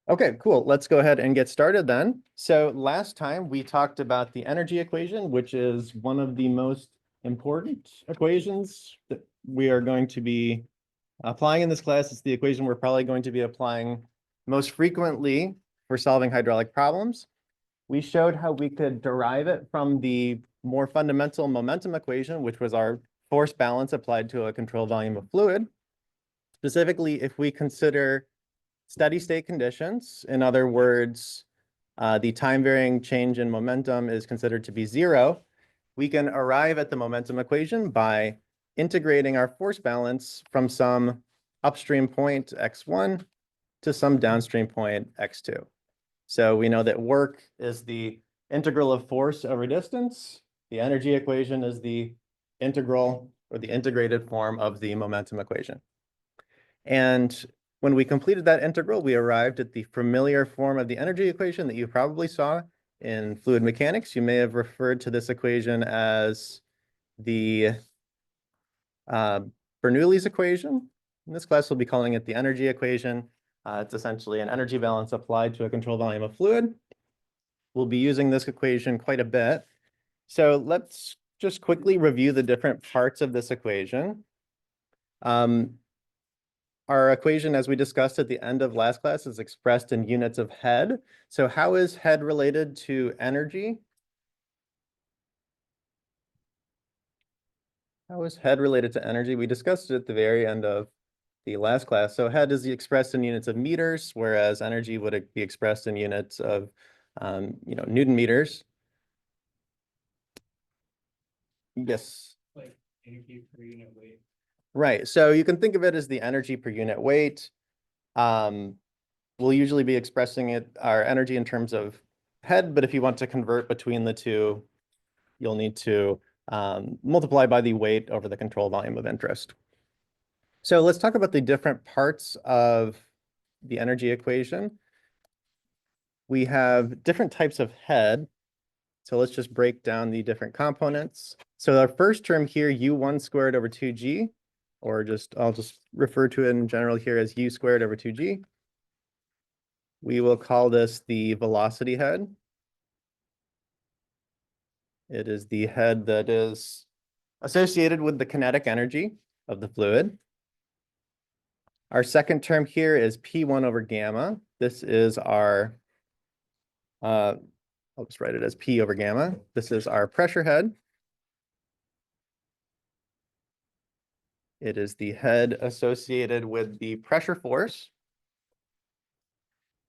Okay, cool. Let's go ahead and get started then. So last time we talked about the energy equation, which is one of the most important equations that we are going to be applying in this class. It's the equation we're probably going to be applying most frequently for solving hydraulic problems. We showed how we could derive it from the more fundamental momentum equation, which was our force balance applied to a control volume of fluid. Specifically, if we consider steady state conditions, in other words, the time varying change in momentum is considered to be zero, we can arrive at the momentum equation by integrating our force balance from some upstream point x1 to some downstream point x2. So we know that work is the integral of force over distance. The energy equation is the integral or the integrated form of the momentum equation. And when we completed that integral, we arrived at the familiar form of the energy equation that you probably saw in fluid mechanics. You may have referred to this equation as the Bernoulli's equation. In this class, we'll be calling it the energy equation. It's essentially an energy balance applied to a control volume of fluid. We'll be using this equation quite a bit. So let's just quickly review the different parts of this equation. Our equation, as we discussed at the end of last class, is expressed in units of head. So how is head related to energy? How is head related to energy? We discussed it at the very end of the last class. So head is expressed in units of meters, whereas energy would be expressed in units of Newton meters. Yes. Like energy per unit weight. Right. So you can think of it as the energy per unit weight. We'll usually be expressing our energy in terms of head, but if you want to convert between the two, you'll need to multiply by the weight over the control volume of interest. So let's talk about the different parts of the energy equation. We have different types of head. So let's just break down the different components. So our first term here, U1 squared over 2G, or I'll just refer to it in general here as U squared over 2G. We will call this the velocity head. It is the head that is associated with the kinetic energy of the fluid. Our second term here is P1 over gamma. This is our, I'll just write it as P over gamma. This is our pressure head. It is the head associated with the pressure force.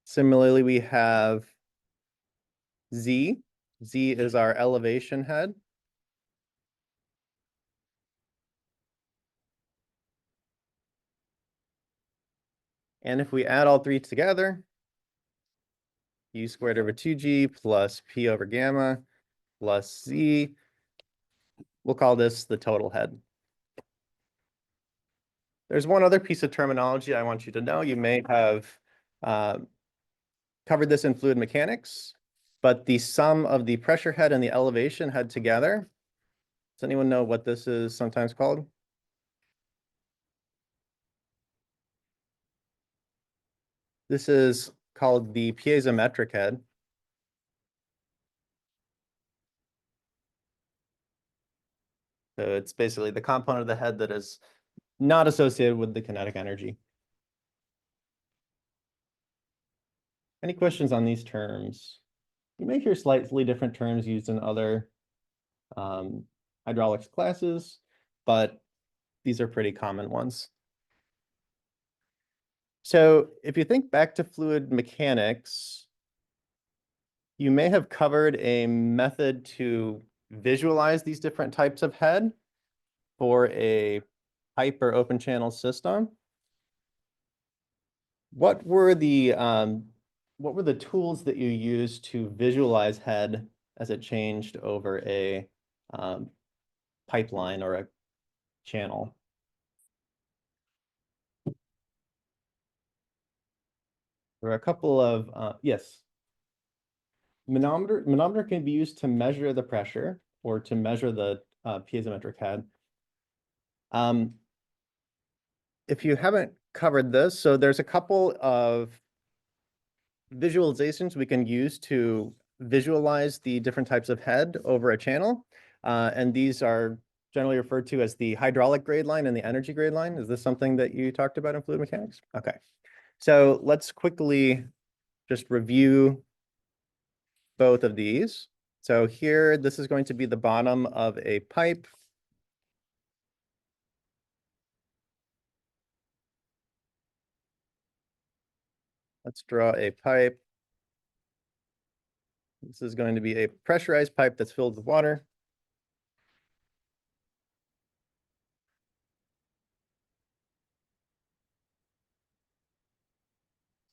Similarly, we have Z. Z is our elevation head. And if we add all three together, U squared over 2G plus P over gamma plus Z, we'll call this the total head. There's one other piece of terminology I want you to know. You may have covered this in fluid mechanics, but the sum of the pressure head and the elevation head together, does anyone know what this is sometimes called? This is called the piezometric head. So it's basically the component of the head that is not associated with the kinetic energy. Any questions on these terms? You may hear slightly different terms used in other hydraulics classes, but these are pretty common ones. So if you think back to fluid mechanics, you may have covered a method to visualize these different types of head for a pipe or open channel system. What were the tools that you used to visualize head as it changed over a pipeline or a channel? There are a couple of, yes. Manometer can be used to measure the pressure or to measure the piezometric head. If you haven't covered this, so there's a couple of visualizations we can use to visualize the different types of head over a channel. And these are generally referred to as the hydraulic grade line and the energy grade line. Is this something that you talked about in fluid mechanics? Okay. So let's quickly just review both of these. So here, this is going to be the bottom of a pipe. Let's draw a pipe. This is going to be a pressurized pipe that's filled with water.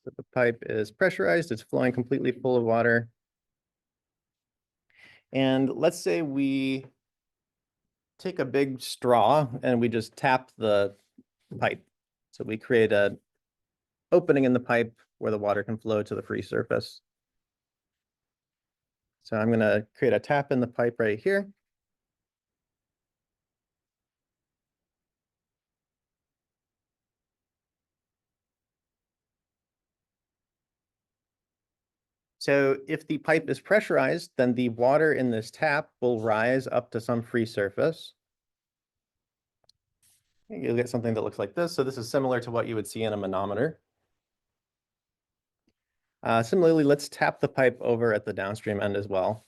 So the pipe is pressurized, it's flowing completely full of water. And let's say we take a big straw and we just tap the pipe. So we create an opening in the pipe where the water can flow to the free surface. So I'm going to create a tap in the pipe right here. So if the pipe is pressurized, then the water in this tap will rise up to some free surface. You'll get something that looks like this. So this is similar to what you would see in a manometer. Similarly, let's tap the pipe over at the downstream end as well.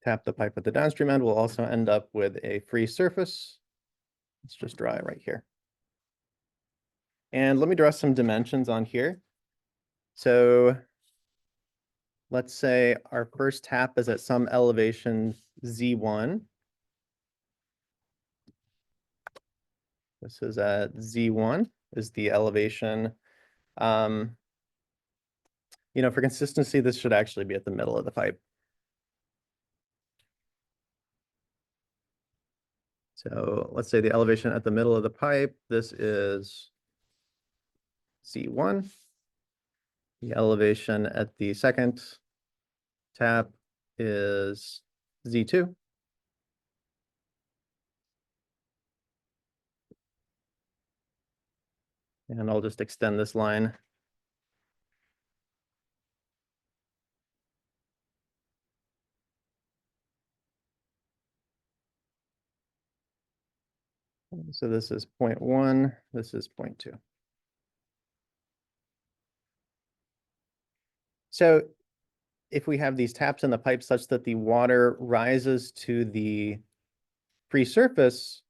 Tap the pipe at the downstream end, we'll also end up with a free surface. Let's just draw it right here. And let me draw some dimensions on here. So let's say our first tap is at some elevation Z1. This is at Z1 is the elevation. For consistency, this should actually be at the middle of the pipe. So let's say the elevation at the middle of the pipe, this is Z1. The elevation at the second tap is Z2. And I'll just extend this line. So this is 0.1, this is 0.2. So if we have these taps in the pipe such that the water rises to the free surface,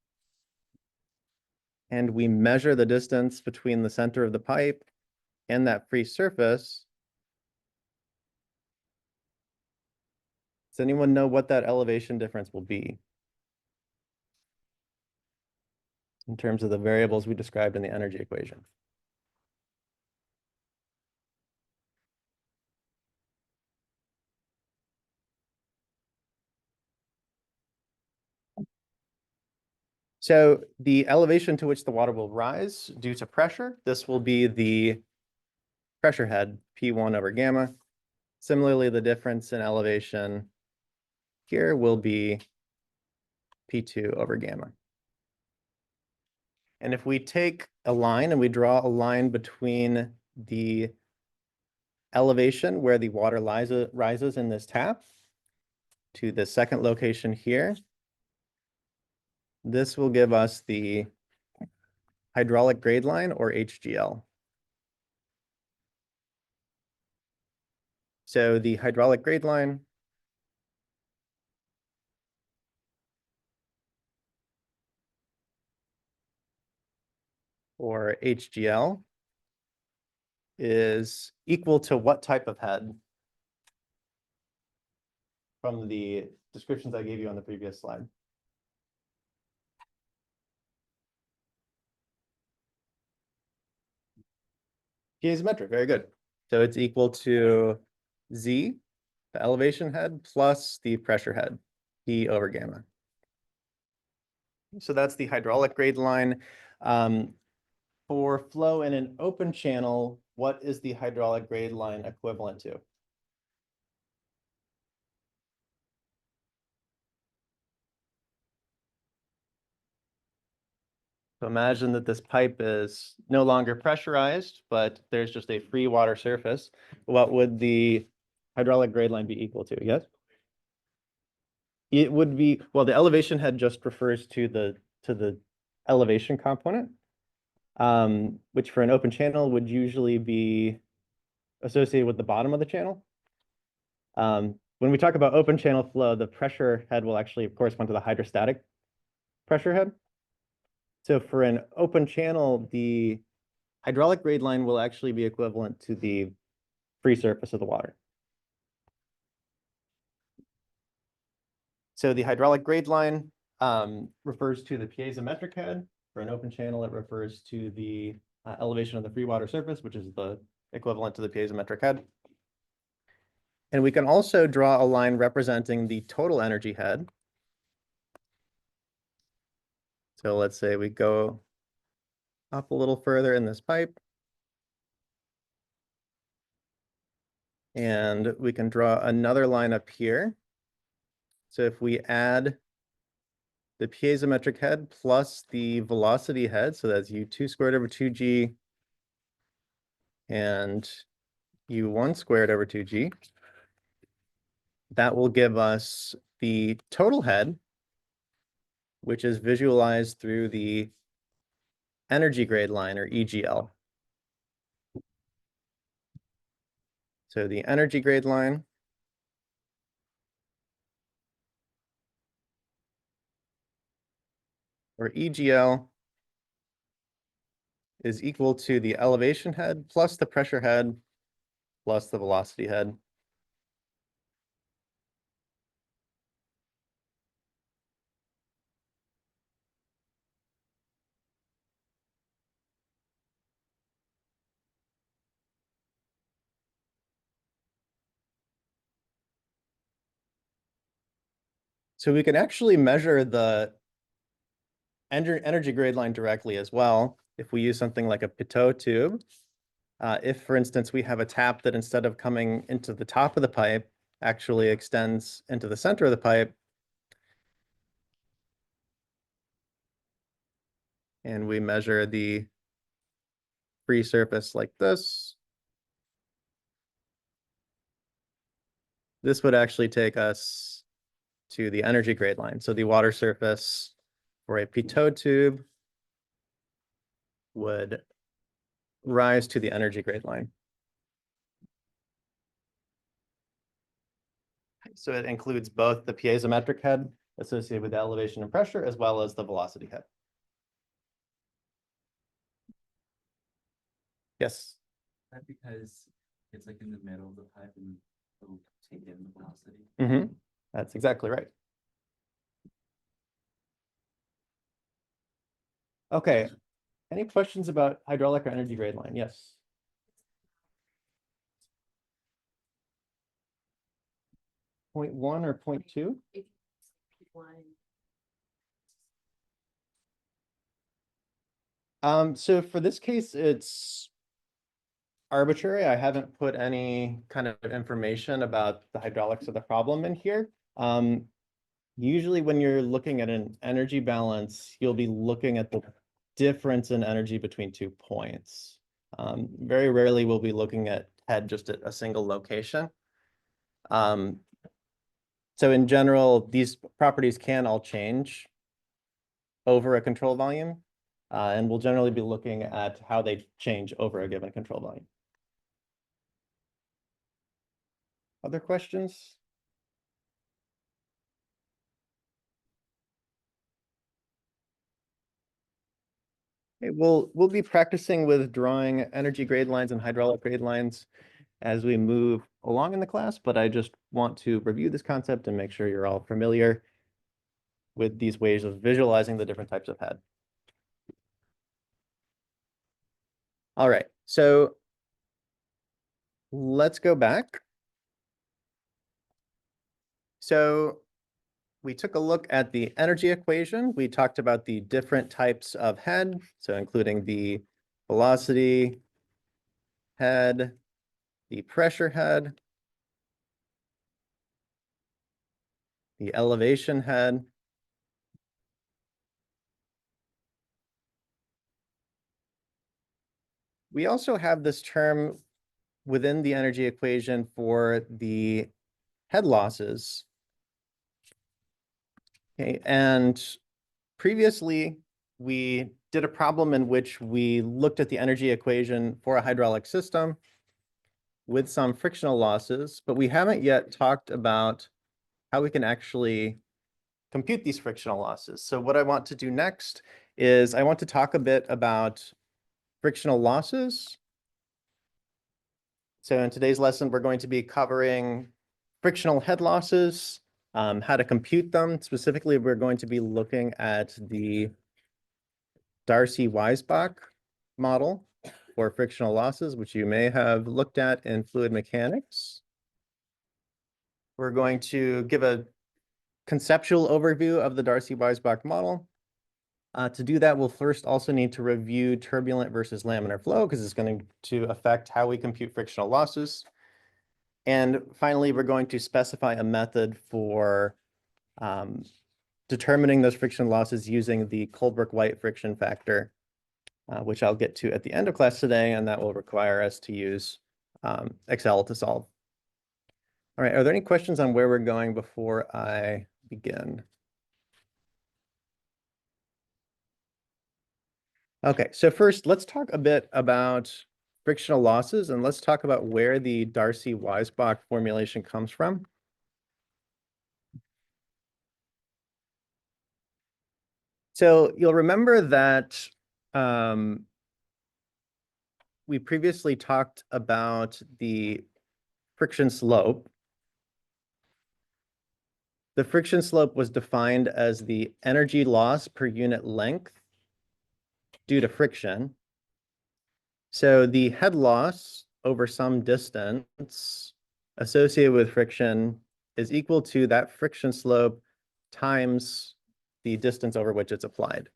and we measure the distance between the center of the pipe and that free surface, does anyone know what that elevation difference will be in terms of the variables we described in the energy equation? So the elevation to which the water will rise due to pressure, this will be the pressure head, P1 over gamma. Similarly, the difference in elevation here will be P2 over gamma. And if we take a line and we draw a line between the elevation where the water rises in this tap to the second location here, this will give us the hydraulic grade line, or HGL. So the hydraulic grade line or HGL is equal to what type of head from the descriptions I gave you on the previous slide? Piezometric, very good. So it's equal to Z, the elevation head, plus the pressure head, P over gamma. So that's the hydraulic grade line. For flow in an open channel, what is the hydraulic grade line equivalent to? So imagine that this pipe is no longer pressurized, but there's just a free water surface. What would the hydraulic grade line be equal to? Yes? It would be, well, the elevation head just refers to the elevation component, which for an open channel would usually be associated with the bottom of the channel. When we talk about open channel flow, the pressure head will actually correspond to the hydrostatic pressure head. So for an open channel, the hydraulic grade line will actually be equivalent to the free surface of the water. So the hydraulic grade line refers to the piezometric head. For an open channel, it refers to the elevation of the free water surface, which is the equivalent to the piezometric head. And we can also draw a line representing the total energy head. So let's say we go up a little further in this pipe. And we can draw another line up here. So if we add the piezometric head plus the velocity head, so that's U2 squared over 2G and U1 squared over 2G, that will give us the total head, which is visualized through the energy grade line, or EGL. So the energy grade line or EGL is equal to the elevation head plus the pressure head plus the velocity head. So we can actually measure the energy grade line directly as well if we use something like a Pitot tube. If, for instance, we have a tap that instead of coming into the top of the pipe, actually extends into the center of the pipe, and we measure the free surface like this, this would actually take us to the energy grade line. So the water surface for a Pitot tube would rise to the energy grade line. So it includes both the piezometric head associated with the elevation and pressure, as well as the velocity head. Yes. That because it's like in the middle of the pipe and it'll take in the velocity. Mm-hmm. That's exactly right. Okay. Any questions about hydraulic or energy grade line? Yes. Point 1 or point 2? So for this case, it's arbitrary. I haven't put any kind of information about the hydraulics of the problem in here. Usually when you're looking at an energy balance, you'll be looking at the difference in energy between 2 points. Very rarely we'll be looking at head just at a single location. So in general, these properties can all change over a control volume, and we'll generally be looking at how they change over a given control volume. Other questions? Okay, we'll be practicing with drawing energy grade lines and hydraulic grade lines as we move along in the class, but I just want to review this concept and make sure you're all familiar with these ways of visualizing the different types of head. All right, so let's go back. So we took a look at the energy equation. We talked about the different types of head, so including the velocity, head, the pressure head, the elevation head, we also have this term within the energy equation for the head losses. Okay, and previously we did a problem in which we looked at the energy equation for a hydraulic system with some frictional losses, but we haven't yet talked about how we can actually compute these frictional losses. So what I want to do next is I want to talk a bit about frictional losses. So in today's lesson, we're going to be covering frictional head losses, how to compute them. Specifically, we're going to be looking at the Darcy-Weisbach model for frictional losses, which you may have looked at in fluid mechanics. We're going to give a conceptual overview of the Darcy-Weisbach model. To do that, we'll first also need to review turbulent versus laminar flow because it's going to affect how we compute frictional losses. And finally, we're going to specify a method for determining those friction losses using the Colebrook-White friction factor, which I'll get to at the end of class today, and that will require us to use Excel to solve. All right, are there any questions on where we're going before I begin? Okay, so first, let's talk a bit about frictional losses, and let's talk about where the Darcy-Weisbach formulation comes from. So you'll remember that we previously talked about the friction slope. The friction slope was defined as the energy loss per unit length due to friction. So the head loss over some distance associated with friction is equal to that friction slope times the distance over which it's applied.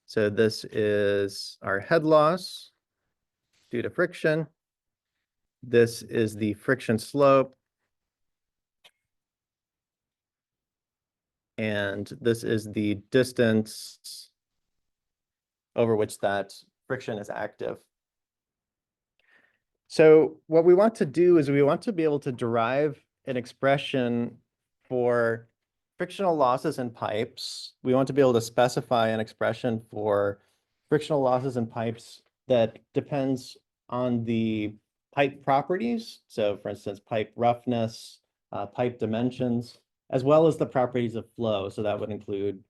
So this is our head loss due to friction. This is the friction slope. And this is the distance over which that friction is active. So what we want to do is we want to be able to derive an expression for frictional losses in pipes. We want to be able to specify an expression for frictional losses in pipes that depends on the pipe properties. So for instance, pipe roughness, pipe dimensions, as well as the properties of flow. So that would include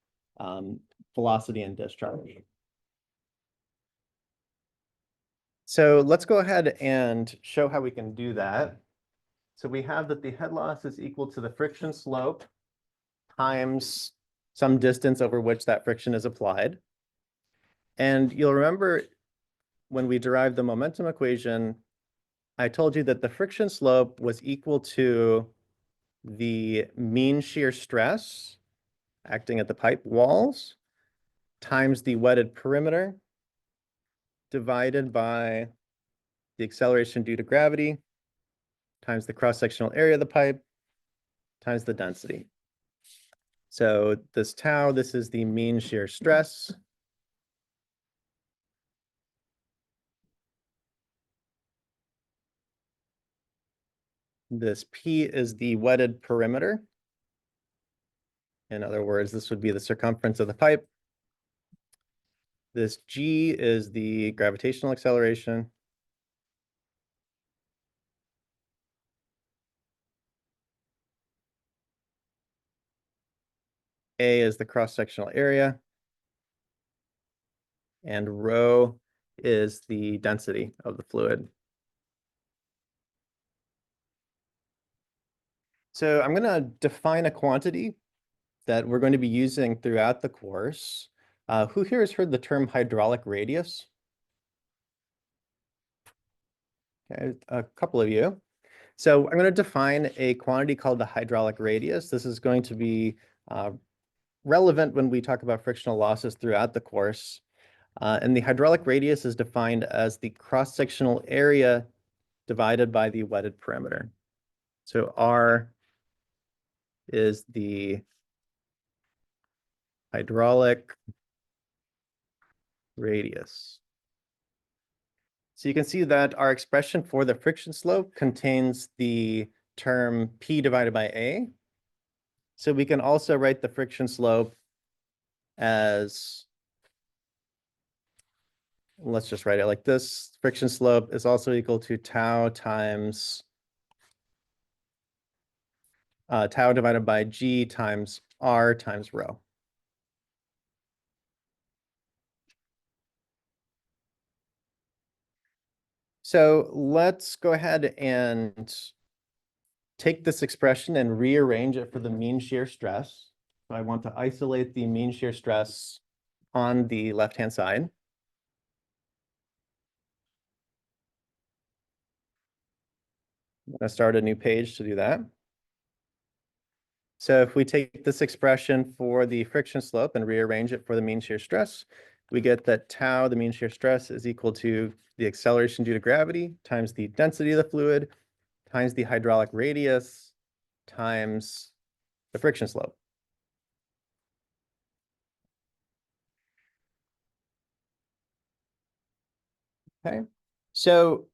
velocity and discharge. So let's go ahead and show how we can do that. So we have that the head loss is equal to the friction slope times some distance over which that friction is applied. And you'll remember when we derived the momentum equation, I told you that the friction slope was equal to the mean shear stress acting at the pipe walls times the wetted perimeter divided by the acceleration due to gravity times the cross-sectional area of the pipe times the density. So this tau, this is the mean shear stress. This P is the wetted perimeter. In other words, this would be the circumference of the pipe. This G is the gravitational acceleration. A is the cross-sectional area. And rho is the density of the fluid. So I'm going to define a quantity that we're going to be using throughout the course. Who here has heard the term hydraulic radius? Okay, a couple of you. So I'm going to define a quantity called the hydraulic radius. This is going to be relevant when we talk about frictional losses throughout the course. And the hydraulic radius is defined as the cross-sectional area divided by the wetted perimeter. So R is the hydraulic radius. So you can see that our expression for the friction slope contains the term P divided by A. So we can also write the friction slope as, let's just write it like this. Friction slope is also equal to tau times tau divided by G times R times rho. So let's go ahead and take this expression and rearrange it for the mean shear stress. So I want to isolate the mean shear stress on the left-hand side. I'm going to start a new page to do that. So if we take this expression for the friction slope and rearrange it for the mean shear stress, we get that tau, the mean shear stress, is equal to the acceleration due to gravity times the density of the fluid times the hydraulic radius times the friction slope. Okay, so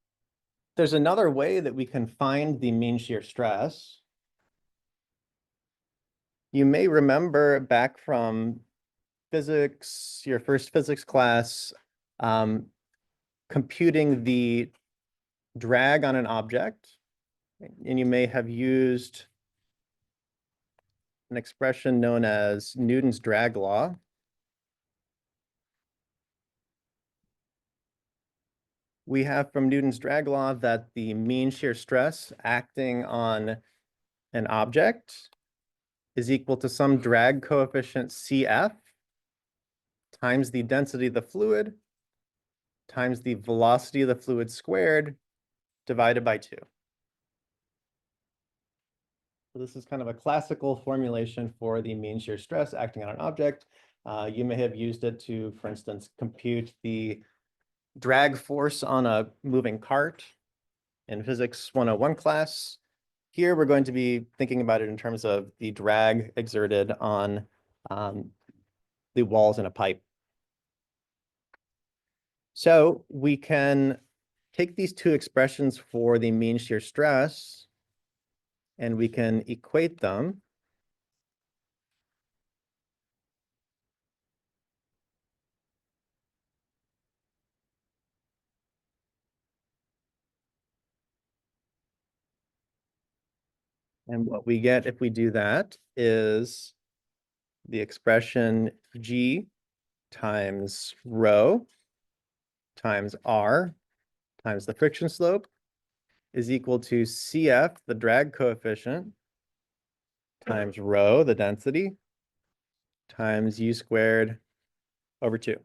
there's another way that we can find the mean shear stress. You may remember back from physics, your first physics class, computing the drag on an object, and you may have used an expression known as Newton's drag law. We have from Newton's drag law that the mean shear stress acting on an object is equal to some drag coefficient CF times the density of the fluid times the velocity of the fluid squared divided by 2. So this is kind of a classical formulation for the mean shear stress acting on an object. You may have used it to, for instance, compute the drag force on a moving cart in Physics 101 class. Here, we're going to be thinking about it in terms of the drag exerted on the walls in a pipe. So we can take these two expressions for the mean shear stress and we can equate them. And what we get if we do that is the expression G times rho times R times the friction slope is equal to CF, the drag coefficient, times rho, the density, times U squared over 2.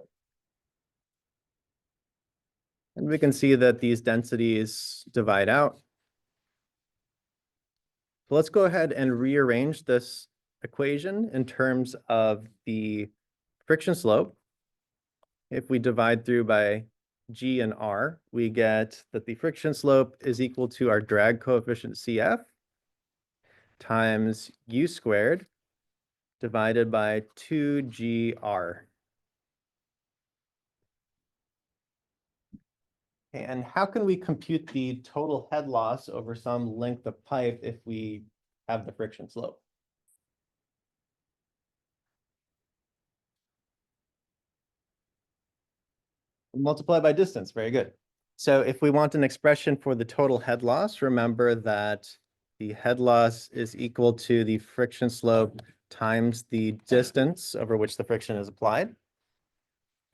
And we can see that these densities divide out. So let's go ahead and rearrange this equation in terms of the friction slope. If we divide through by G and R, we get that the friction slope is equal to our drag coefficient CF times U squared divided by 2GR. And how can we compute the total head loss over some length of pipe if we have the friction slope? Multiply by distance, very good. So if we want an expression for the total head loss, remember that the head loss is equal to the friction slope times the distance over which the friction is applied.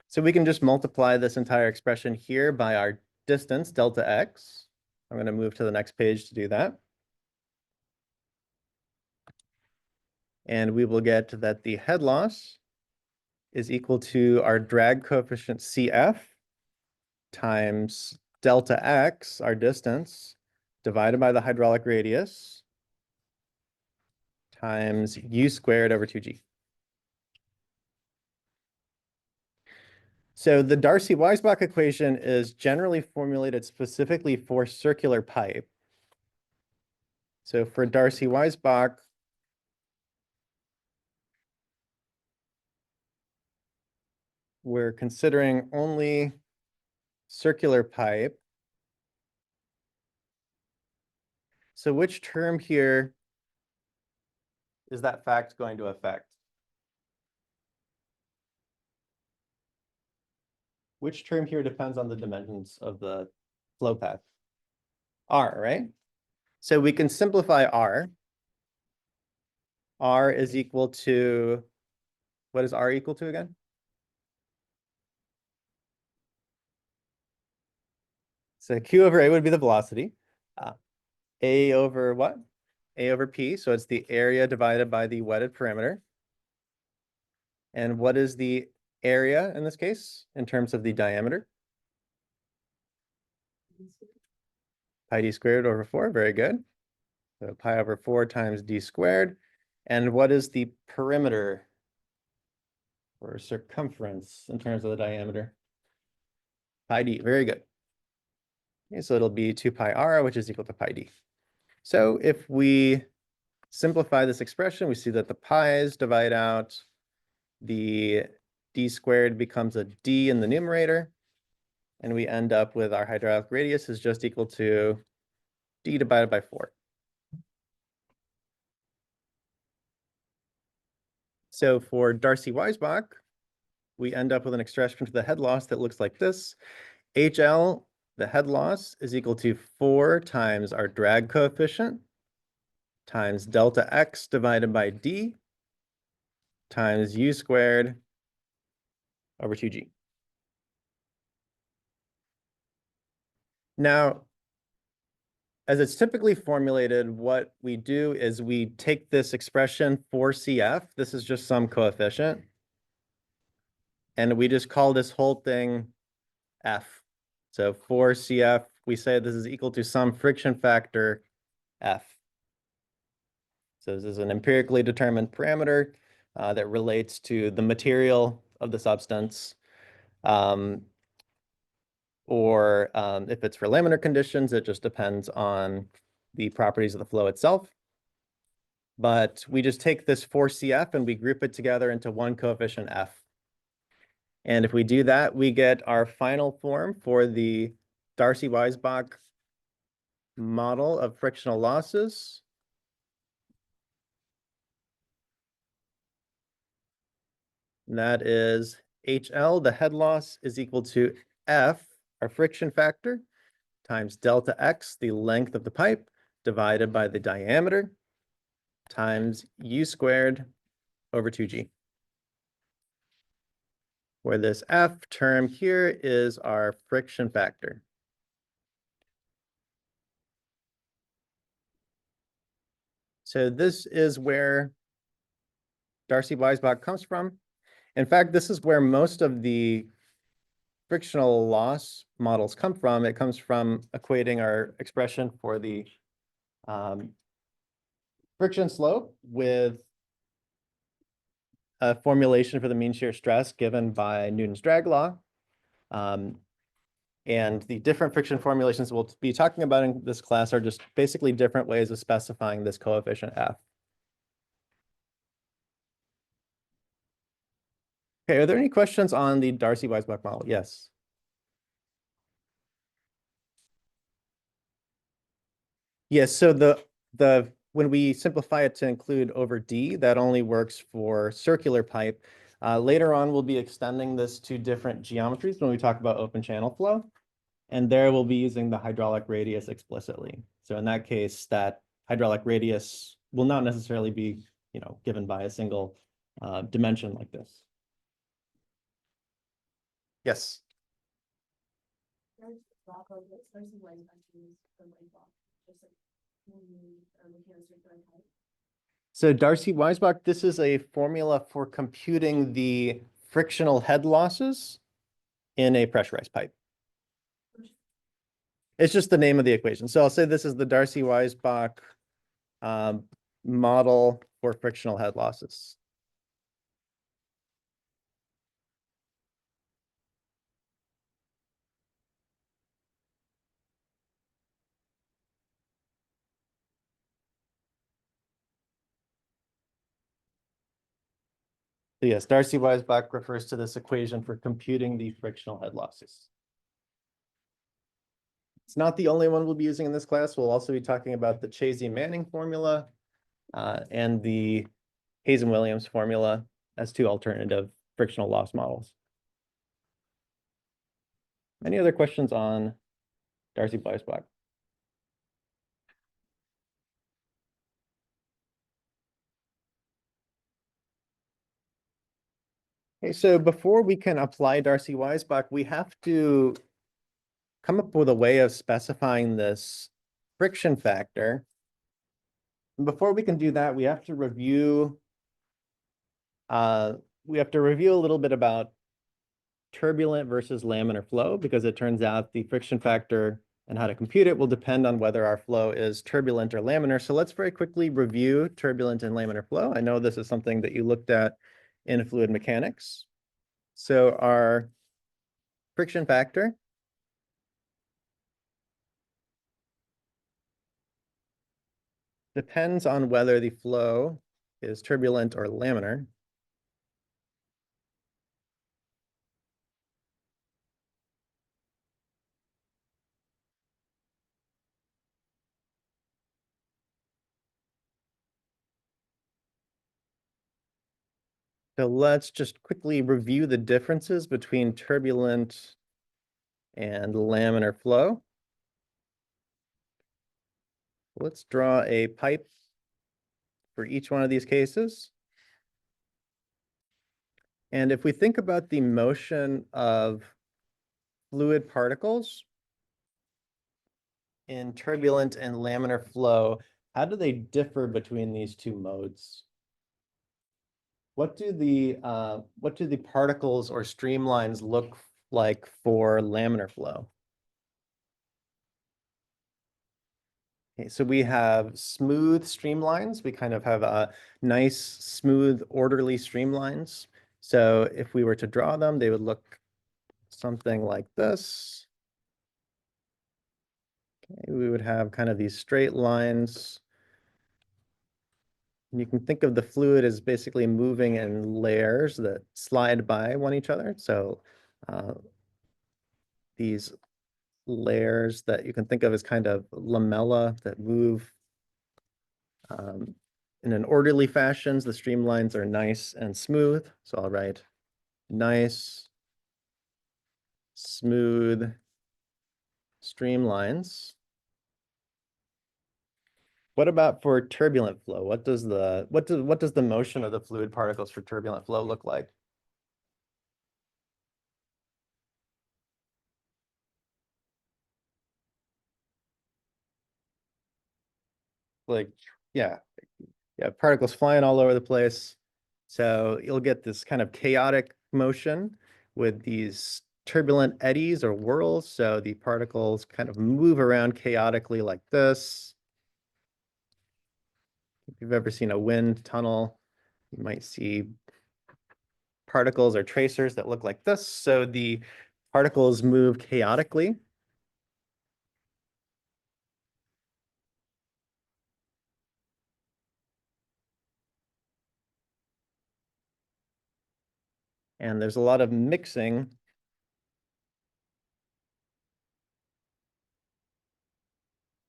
So we can just multiply this entire expression here by our distance, delta x. I'm going to move to the next page to do that. And we will get that the head loss is equal to our drag coefficient CF times delta x, our distance, divided by the hydraulic radius, times U squared over 2G. So the Darcy-Weisbach equation is generally formulated specifically for circular pipe. So for Darcy-Weisbach, we're considering only circular pipe. So which term here is that fact going to affect? Which term here depends on the dimensions of the flow path? R, right? So we can simplify R. R is equal to, what is R equal to again? So Q over A would be the velocity. A over what? A over P, so it's the area divided by the wetted perimeter. And what is the area in this case, in terms of the diameter? Pi d squared over 4, very good. So pi over 4 times d squared. And what is the perimeter or circumference in terms of the diameter? Pi d, very good. Okay, so it'll be 2 pi r, which is equal to pi d. So if we simplify this expression, we see that the pi's divide out, the d squared becomes a d in the numerator, and we end up with our hydraulic radius is just equal to d divided by 4. So for Darcy-Weisbach, we end up with an expression for the head loss that looks like this. HL, the head loss, is equal to 4 times our drag coefficient times delta x divided by d times u squared over 2g. Now, as it's typically formulated, what we do is we take this expression for CF, this is just some coefficient, and we just call this whole thing F. So for CF, we say this is equal to some friction factor F. So this is an empirically determined parameter that relates to the material of the substance. If it's for laminar conditions, it just depends on the properties of the flow itself. But we just take this 4CF and we group it together into one coefficient F. And if we do that, we get our final form for the Darcy-Weisbach model of frictional losses. And that is HL, the head loss, is equal to F, our friction factor, times delta X, the length of the pipe, divided by the diameter, times U squared over 2G. Where this F term here is our friction factor. So this is where Darcy-Weisbach comes from. In fact, this is where most of the frictional loss models come from. It comes from equating our expression for the friction slope with a formulation for the mean shear stress given by Newton's drag law. And the different friction formulations we'll be talking about in this class are just basically different ways of specifying this coefficient F. Okay, are there any questions on the Darcy-Weisbach model? Yes. Yes, so when we simplify it to include over D, that only works for circular pipe. Later on, we'll be extending this to different geometries when we talk about open channel flow. And there we'll be using the hydraulic radius explicitly. So in that case, that hydraulic radius will not necessarily be, given by a single dimension like this. Yes. So Darcy-Weisbach, this is a formula for computing the frictional head losses in a pressurized pipe. It's just the name of the equation. So I'll say this is the Darcy-Weisbach model for frictional head losses. So yes, Darcy-Weisbach refers to this equation for computing the frictional head losses. It's not the only one we'll be using in this class. We'll also be talking about the Chasey-Manning formula and the Hazen-Williams formula as two alternative frictional loss models. Any other questions on Darcy-Weisbach? Okay, so before we can apply Darcy-Weisbach, we have to come up with a way of specifying this friction factor. And before we can do that, we have to review a little bit about turbulent versus laminar flow, because it turns out the friction factor and how to compute it will depend on whether our flow is turbulent or laminar. So let's very quickly review turbulent and laminar flow. I know this is something that you looked at in fluid mechanics. So our friction factor depends on whether the flow is turbulent or laminar. So let's just quickly review the differences between turbulent and laminar flow. Let's draw a pipe for each one of these cases. And if we think about the motion of fluid particles in turbulent and laminar flow, how do they differ between these two modes? What do the particles or streamlines look like for laminar flow? Okay, so we have smooth streamlines. We kind of have a nice, smooth, orderly streamlines. So if we were to draw them, they would look something like this. Okay, we would have kind of these straight lines. And you can think of the fluid as basically moving in layers that slide by one each other. So these layers that you can think of as kind of lamella that move in an orderly fashion. The streamlines are nice and smooth. So I'll write nice, smooth streamlines. What about for turbulent flow? What does the motion of the fluid particles for turbulent flow look like? Like, yeah, particles flying all over the place. So you'll get this kind of chaotic motion with these turbulent eddies or whirls. So the particles kind of move around chaotically like this. If you've ever seen a wind tunnel, you might see particles or tracers that look like this. So the particles move chaotically. And there's a lot of mixing.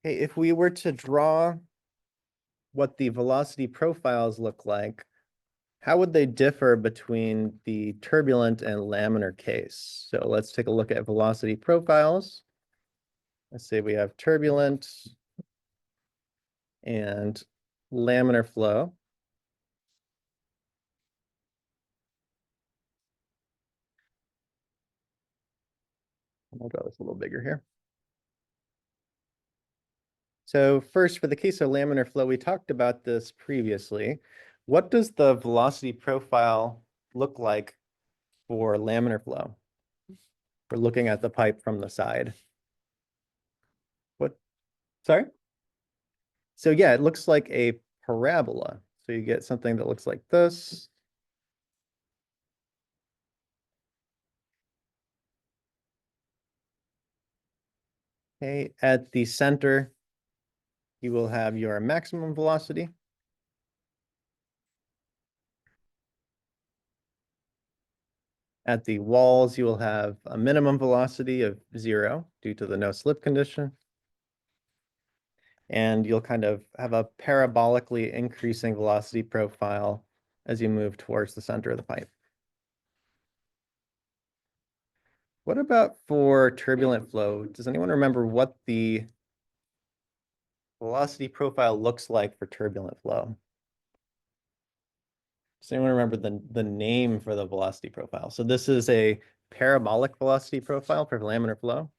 Okay, if we were to draw what the velocity profiles look like, how would they differ between the turbulent and laminar case? So let's take a look at velocity profiles. Let's say we have turbulent and laminar flow. I'll draw this a little bigger here. So first, for the case of laminar flow, we talked about this previously. What does the velocity profile look like for laminar flow? We're looking at the pipe from the side. What? Sorry? So yeah, it looks like a parabola. So you get something that looks like this. Okay, at the center, you will have your maximum velocity. At the walls, you will have a minimum velocity of 0 due to the no slip condition. And you'll kind of have a parabolically increasing velocity profile as you move towards the center of the pipe. What about for turbulent flow? Does anyone remember what the velocity profile looks like for turbulent flow? Does anyone remember the name for the velocity profile? So this is a parabolic velocity profile for laminar flow.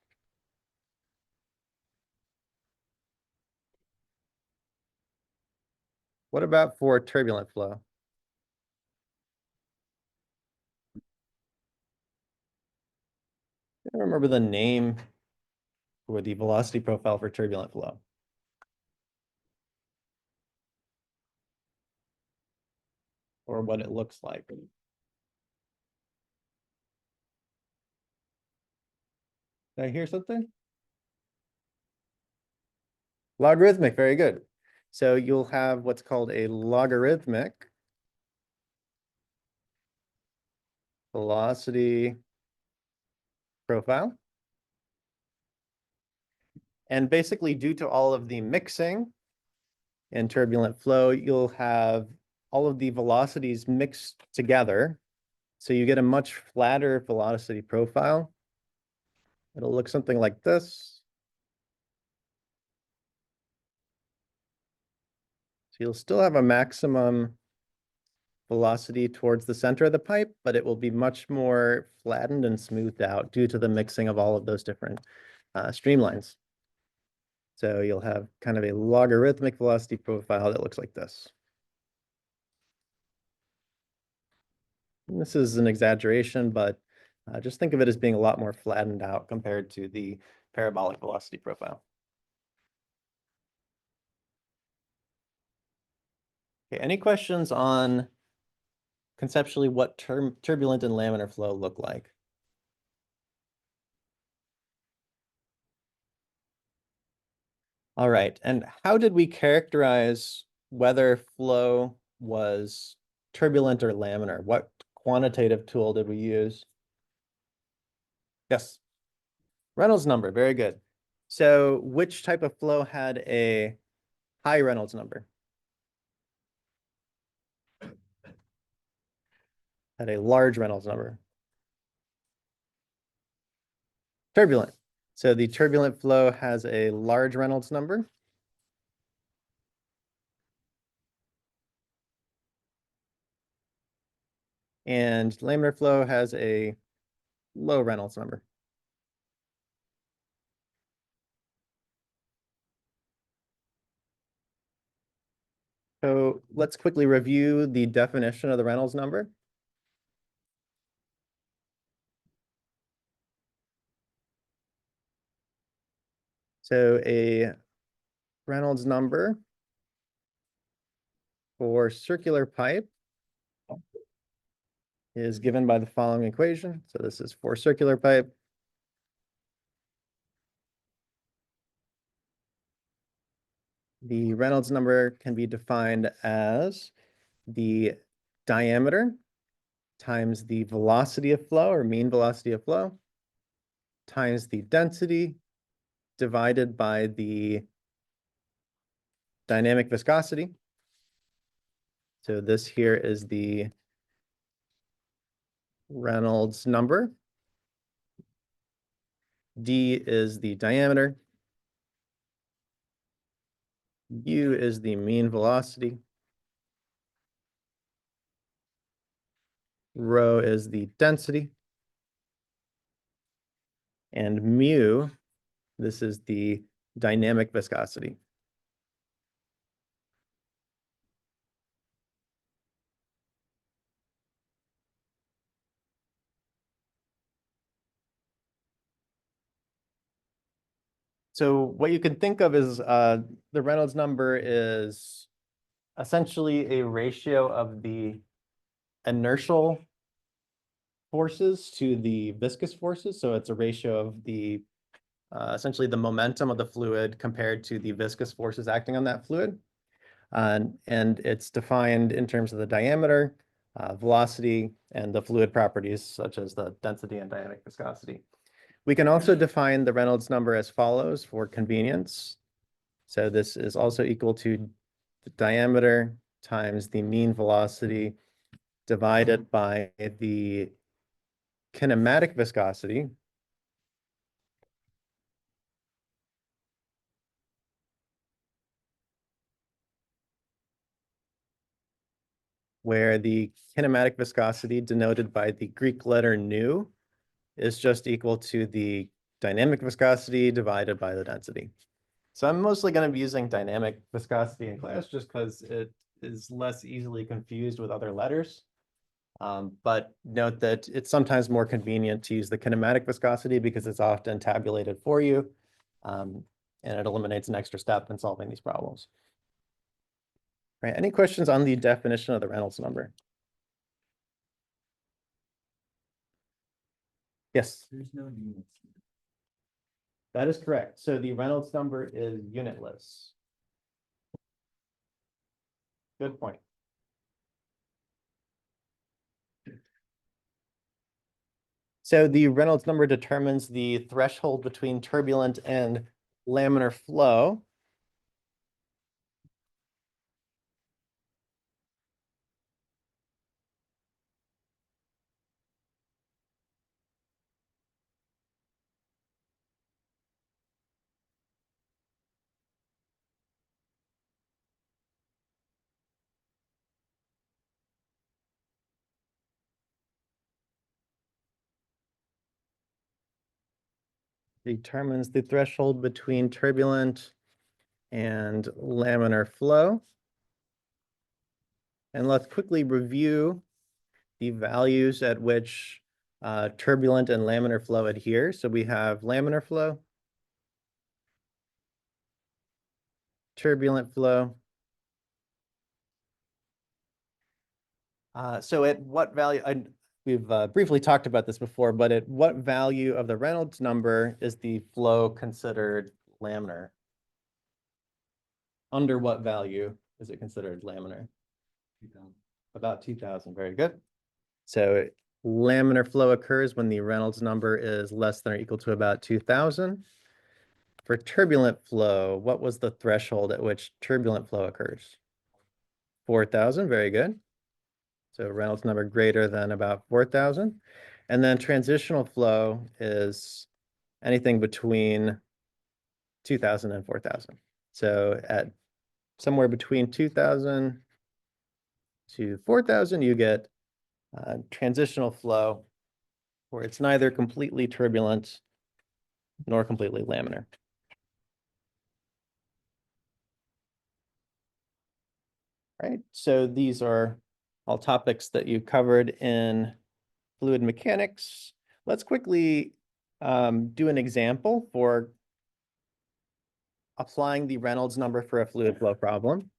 What about for turbulent flow? I don't remember the name for the velocity profile for turbulent flow. Or what it looks like. Did I hear something? Logarithmic, very good. So you'll have what's called a logarithmic velocity profile. And basically, due to all of the mixing in turbulent flow, you'll have all of the velocities mixed together. So you get a much flatter velocity profile. It'll look something like this. So you'll still have a maximum velocity towards the center of the pipe, but it will be much more flattened and smoothed out due to the mixing of all of those different streamlines. So you'll have kind of a logarithmic velocity profile that looks like this. And this is an exaggeration, but just think of it as being a lot more flattened out compared to the parabolic velocity profile. Okay, any questions on conceptually what turbulent and laminar flow look like? All right, and how did we characterize whether flow was turbulent or laminar? What quantitative tool did we use? Yes. Reynolds number, very good. So which type of flow had a high Reynolds number? Had a large Reynolds number. Turbulent. So the turbulent flow has a large Reynolds number. And laminar flow has a low Reynolds number. So let's quickly review the definition of the Reynolds number. So a Reynolds number for circular pipe is given by the following equation. So this is for circular pipe. The Reynolds number can be defined as the diameter times the velocity of flow or mean velocity of flow times the density divided by the dynamic viscosity. So this here is the Reynolds number. D is the diameter. U is the mean velocity. Rho is the density. And mu, this is the dynamic viscosity. So what you can think of is the Reynolds number is essentially a ratio of the inertial forces to the viscous forces. So it's a ratio of the essentially the momentum of the fluid compared to the viscous forces acting on that fluid. And it's defined in terms of the diameter. velocity, and the fluid properties such as the density and dynamic viscosity. We can also define the Reynolds number as follows for convenience. So this is also equal to the diameter times the mean velocity divided by the kinematic viscosity, where the kinematic viscosity denoted by the Greek letter nu is just equal to the dynamic viscosity divided by the density. So I'm mostly going to be using dynamic viscosity in class just because it is less easily confused with other letters. But note that it's sometimes more convenient to use the kinematic viscosity because it's often tabulated for you. And it eliminates an extra step in solving these problems. Right, any questions on the definition of the Reynolds number? Yes, There's no units. that is correct. So the Reynolds number is unitless. Good point. So the Reynolds number determines the threshold between turbulent and laminar flow. Determines the threshold between turbulent and laminar flow. And let's quickly review the values at which turbulent and laminar flow adhere. So we have laminar flow, turbulent flow. So at what value, we've briefly talked about this before, but at what value of the Reynolds number is the flow considered laminar? Under what value is it considered laminar? 2000. About 2000, very good. So laminar flow occurs when the Reynolds number is less than or equal to about 2000. For turbulent flow, what was the threshold at which turbulent flow occurs? 4000, very good. So Reynolds number greater than about 4000. And then transitional flow is anything between 2000 and 4000. So at somewhere between 2000 to 4000, you get transitional flow where it's neither completely turbulent nor completely laminar. Right, so these are all topics that you covered in fluid mechanics. Let's quickly do an example for applying the Reynolds number for a fluid flow problem.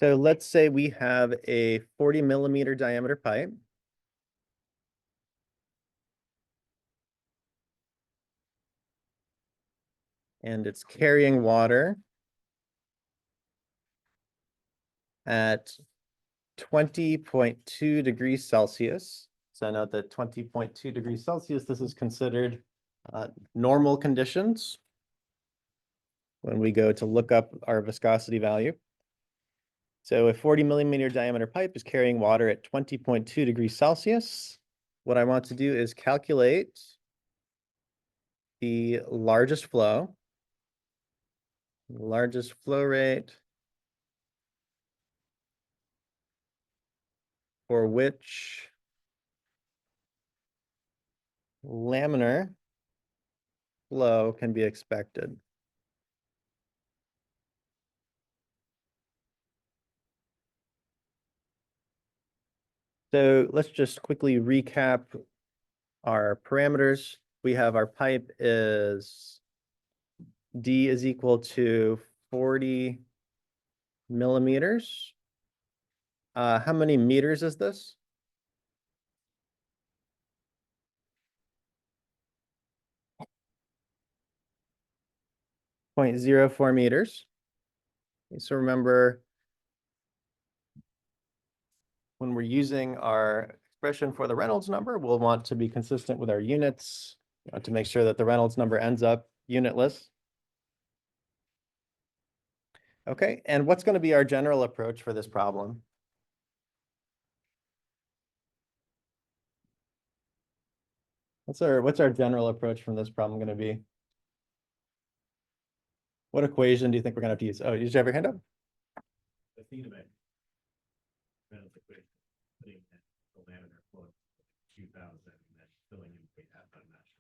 So let's say we have a 40 millimeter diameter pipe. And it's carrying water at 20.2 degrees Celsius. So note that 20.2 degrees Celsius, this is considered normal conditions when we go to look up our viscosity value. So a 40 millimeter diameter pipe is carrying water at 20.2 degrees Celsius. What I want to do is calculate the largest flow rate for which laminar flow can be expected. So let's just quickly recap our parameters. We have our pipe is D is equal to 40 millimeters. How many meters is this? 0.04 meters. Okay, so remember, when we're using our expression for the Reynolds number, we'll want to be consistent with our units. We want to make sure that the Reynolds number ends up unitless. Okay, and what's going to be our general approach for this problem? What's our general approach from this problem going to be? What equation do you think we're going to have to use? Oh, did you have your hand up? The theta man. Reynolds equation, putting in the laminar flow 2000 and then filling in the half unmatched.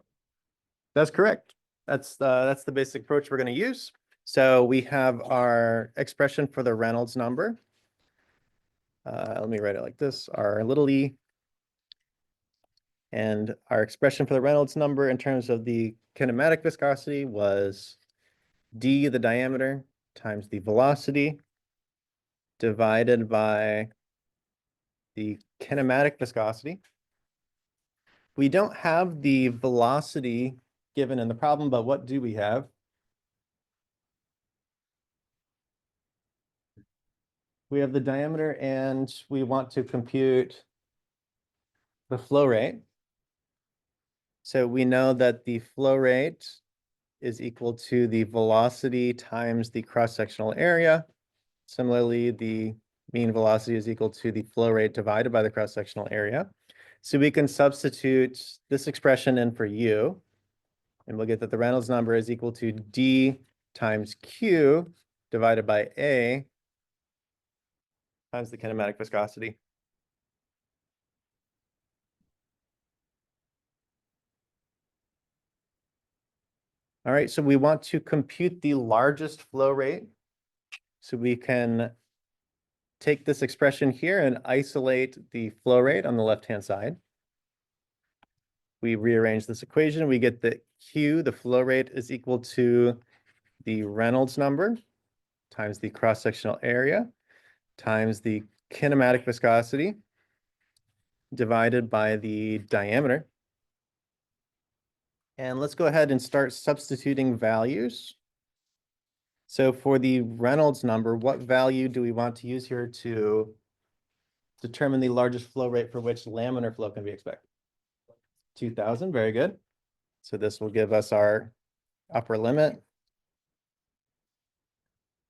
That's correct. That's the basic approach we're going to use. So we have our expression for the Reynolds number. Let me write it like this, our little e. And our expression for the Reynolds number in terms of the kinematic viscosity was d, the diameter, times the velocity, divided by the kinematic viscosity. We don't have the velocity given in the problem, but what do we have? We have the diameter and we want to compute the flow rate. So we know that the flow rate is equal to the velocity times the cross-sectional area. Similarly, the mean velocity is equal to the flow rate divided by the cross-sectional area. So we can substitute this expression in for u, and we'll get that the Reynolds number is equal to d times q divided by a times the kinematic viscosity. All right, so we want to compute the largest flow rate. So we can take this expression here and isolate the flow rate on the left-hand side. We rearrange this equation. We get that Q, the flow rate, is equal to the Reynolds number times the cross-sectional area times the kinematic viscosity divided by the diameter. And let's go ahead and start substituting values. So for the Reynolds number, what value do we want to use here to determine the largest flow rate for which laminar flow can be expected? 2000, very good. So this will give us our upper limit.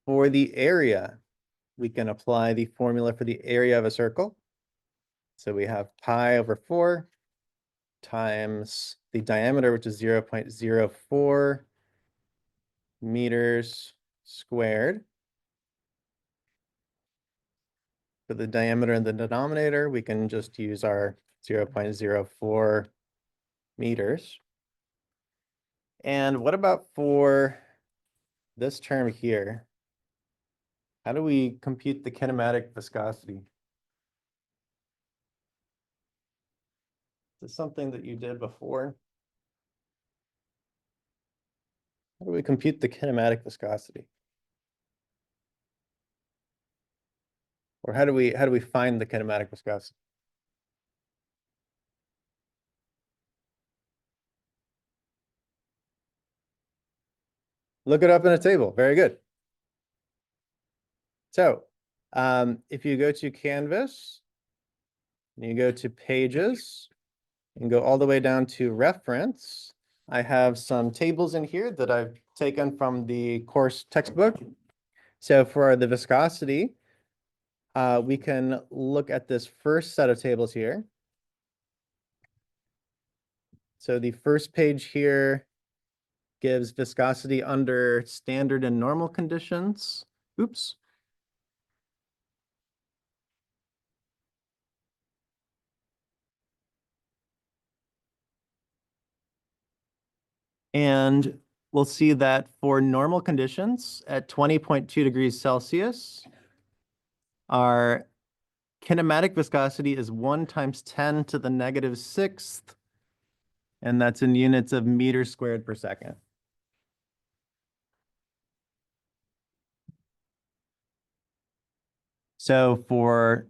For the area, we can apply the formula for the area of a circle. So we have pi over 4 times the diameter, which is 0.04 meters squared. For the diameter in the denominator, we can just use our 0.04 meters. And what about for this term here? How do we compute the kinematic viscosity? Is this something that you did before? How do we compute the kinematic viscosity? Or how do we find the kinematic viscosity? Look it up in a table. Very good. So if you go to Canvas, and you go to Pages, and go all the way down to Reference, I have some tables in here that I've taken from the course textbook. So for the viscosity, we can look at this first set of tables here. So the first page here gives viscosity under standard and normal conditions. Oops. And we'll see that for normal conditions at 20.2 degrees Celsius, our kinematic viscosity is 1 times 10 to the negative 6th, and that's in units of meters squared per second. So for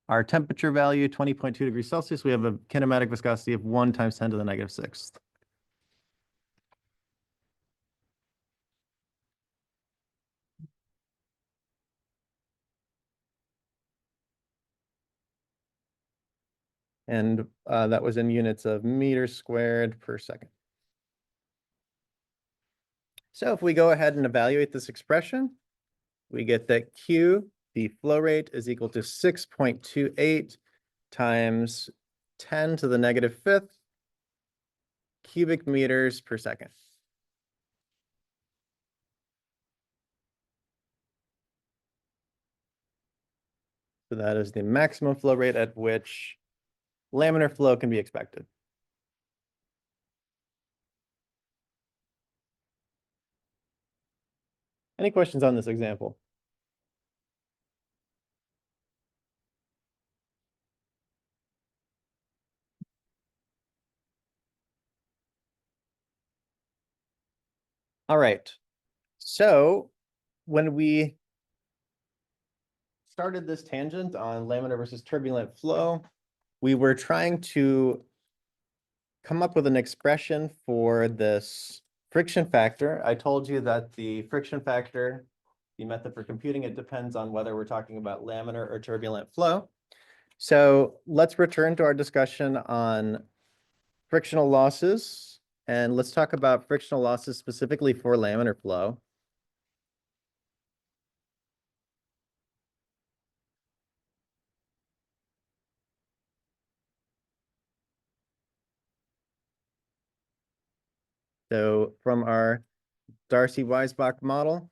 our temperature value, 20.2 degrees Celsius, we have a kinematic viscosity of 1 times 10 to the negative 6th. And that was in units of meters squared per second. So if we go ahead and evaluate this expression, we get that Q, the flow rate, is equal to 6.28 times 10 to the negative fifth cubic meters per second. So that is the maximum flow rate at which laminar flow can be expected. Any questions on this example? All right. So when we started this tangent on laminar versus turbulent flow, we were trying to come up with an expression for this friction factor. I told you that the friction factor, the method for computing it, depends on whether we're talking about laminar or turbulent flow. So let's return to our discussion on frictional losses, and let's talk about frictional losses specifically for laminar flow. So from our Darcy-Weisbach model,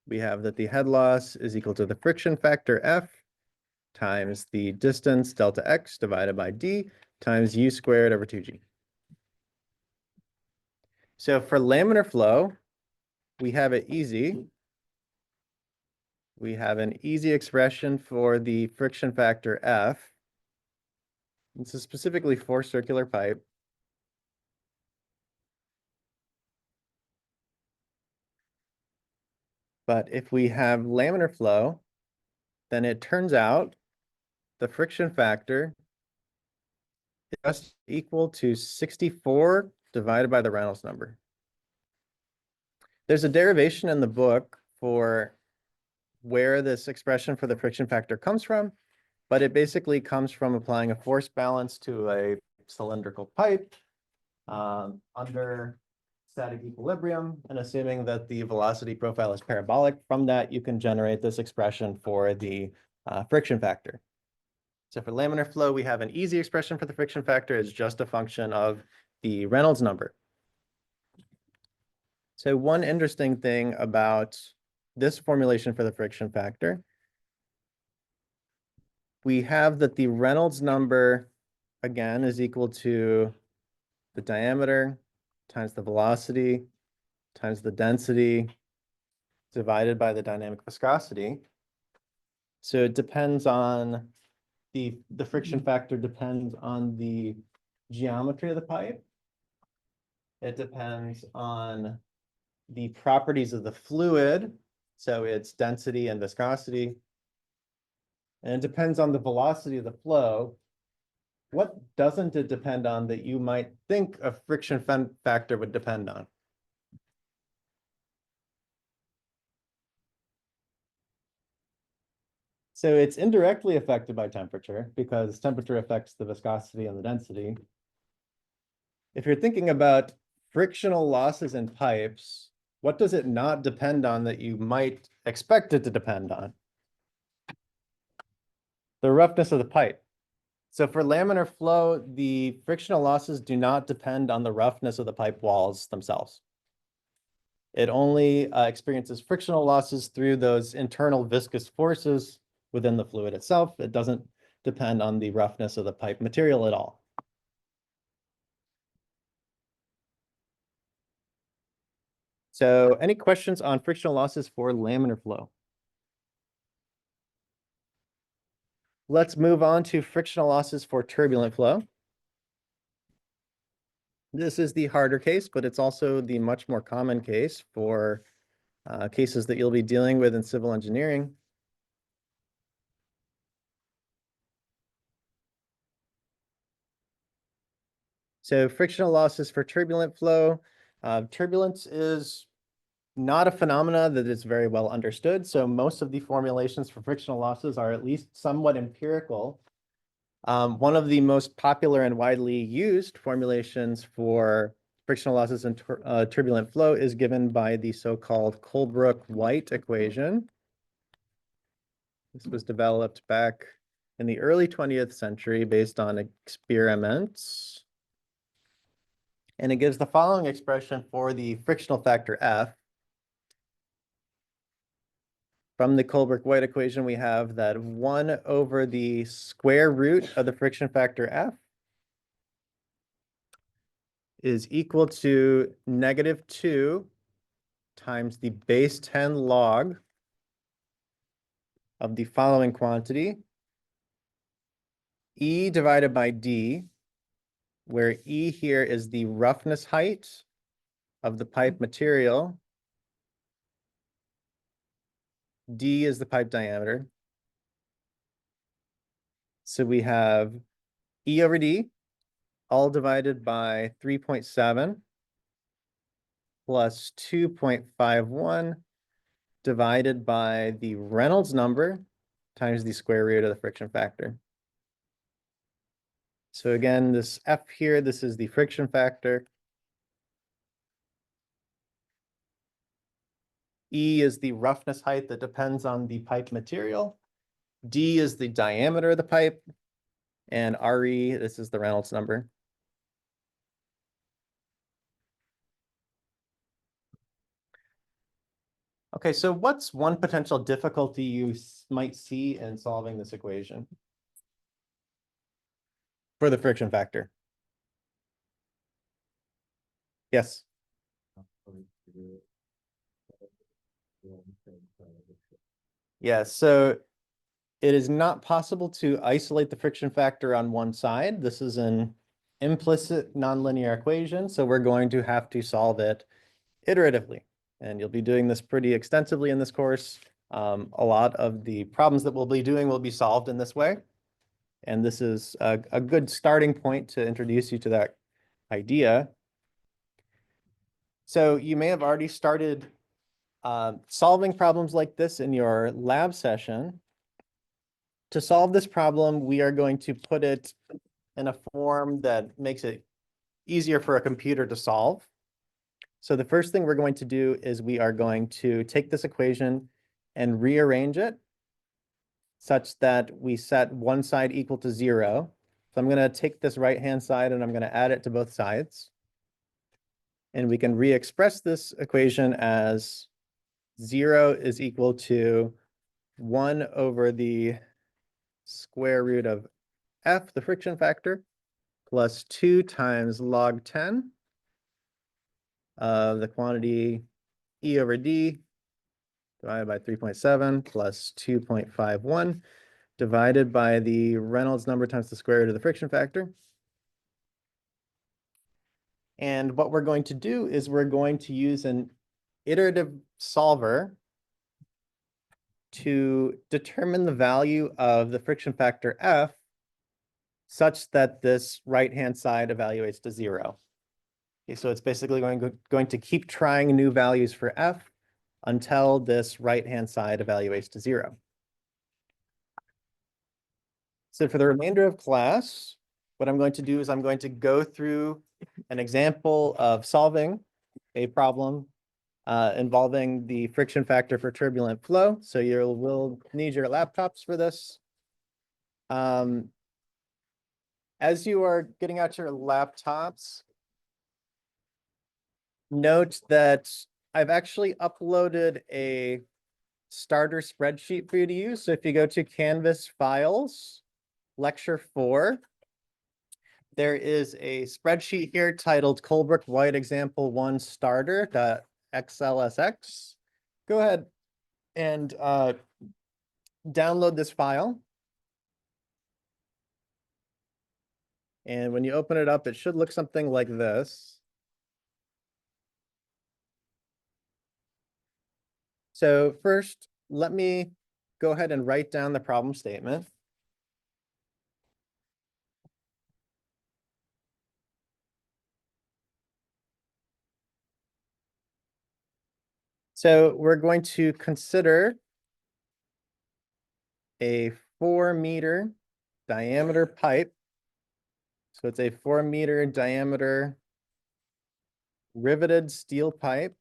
we have that the head loss is equal to the friction factor F times the distance delta X divided by D times U squared over 2G. So for laminar flow, we have it easy. We have an easy expression for the friction factor F. This is specifically for circular pipe. But if we have laminar flow, then it turns out the friction factor is just equal to 64 divided by the Reynolds number. There's a derivation in the book for where this expression for the friction factor comes from, but it basically comes from applying a force balance to a cylindrical pipe under static equilibrium and assuming that the velocity profile is parabolic. From that, you can generate this expression for the friction factor. So for laminar flow, we have an easy expression for the friction factor. It's just a function of the Reynolds number. So one interesting thing about this formulation for the friction factor, we have that the Reynolds number, again, is equal to the diameter times the velocity times the density divided by the dynamic viscosity. So it depends on the friction factor depends on the geometry of the pipe. It depends on the properties of the fluid, so its density and viscosity. And it depends on the velocity of the flow. What doesn't it depend on that you might think a friction factor would depend on? So it's indirectly affected by temperature because temperature affects the viscosity and the density. If you're thinking about frictional losses in pipes, what does it not depend on that you might expect it to depend on? The roughness of the pipe. So for laminar flow, the frictional losses do not depend on the roughness of the pipe walls themselves. It only experiences frictional losses through those internal viscous forces within the fluid itself. It doesn't depend on the roughness of the pipe material at all. So any questions on frictional losses for laminar flow? Let's move on to frictional losses for turbulent flow. This is the harder case, but it's also the much more common case for cases that you'll be dealing with in civil engineering. So frictional losses for turbulent flow. Turbulence is not a phenomena that is very well understood. So most of the formulations for frictional losses are at least somewhat empirical. One of the most popular and widely used formulations for frictional losses in turbulent flow is given by the so-called Colebrook-White equation. This was developed back in the early 20th century based on experiments. And it gives the following expression for the frictional factor F. From the Colebrook-White equation, we have that 1 over the square root of the friction factor F is equal to -2 times the base 10 log of the following quantity, E divided by D, where E here is the roughness height of the pipe material, D is the pipe diameter. So we have E over D, all divided by 3.7 plus 2.51 divided by the Reynolds number times the square root of the friction factor. So again, this F here, this is the friction factor. E is the roughness height that depends on the pipe material. D is the diameter of the pipe. And RE, this is the Reynolds number. Okay, so what's one potential difficulty you might see in solving this equation for the friction factor? Yes. Yeah, so it is not possible to isolate the friction factor on one side. This is an implicit nonlinear equation, so we're going to have to solve it iteratively. And you'll be doing this pretty extensively in this course. A lot of the problems that we'll be doing will be solved in this way. And this is a good starting point to introduce you to that idea. So you may have already started solving problems like this in your lab session. To solve this problem, we are going to put it in a form that makes it easier for a computer to solve. So the first thing we're going to do is we are going to take this equation and rearrange it such that we set one side equal to 0. So I'm going to take this right-hand side and I'm going to add it to both sides. And we can re-express this equation as 0 is equal to 1 over the square root of F, the friction factor, plus 2 times log 10 of the quantity E over D divided by 3.7 plus 2.51 divided by the Reynolds number times the square root of the friction factor. And what we're going to do is we're going to use an iterative solver to determine the value of the friction factor F such that this right-hand side evaluates to 0. Okay, so it's basically going to keep trying new values for F until this right-hand side evaluates to 0. So for the remainder of class, what I'm going to do is I'm going to go through an example of solving a problem involving the friction factor for turbulent flow. So you will need your laptops for this. As you are getting out your laptops, note that I've actually uploaded a starter spreadsheet for you to use. So if you go to Canvas Files, Lecture 4, there is a spreadsheet here titled Colebrook-White Example 1 Starter.xlsx. Go ahead and download this file. And when you open it up, it should look something like this. So first, let me go ahead and write down the problem statement. So we're going to consider a 4-meter diameter pipe. So it's a 4-meter diameter riveted steel pipe.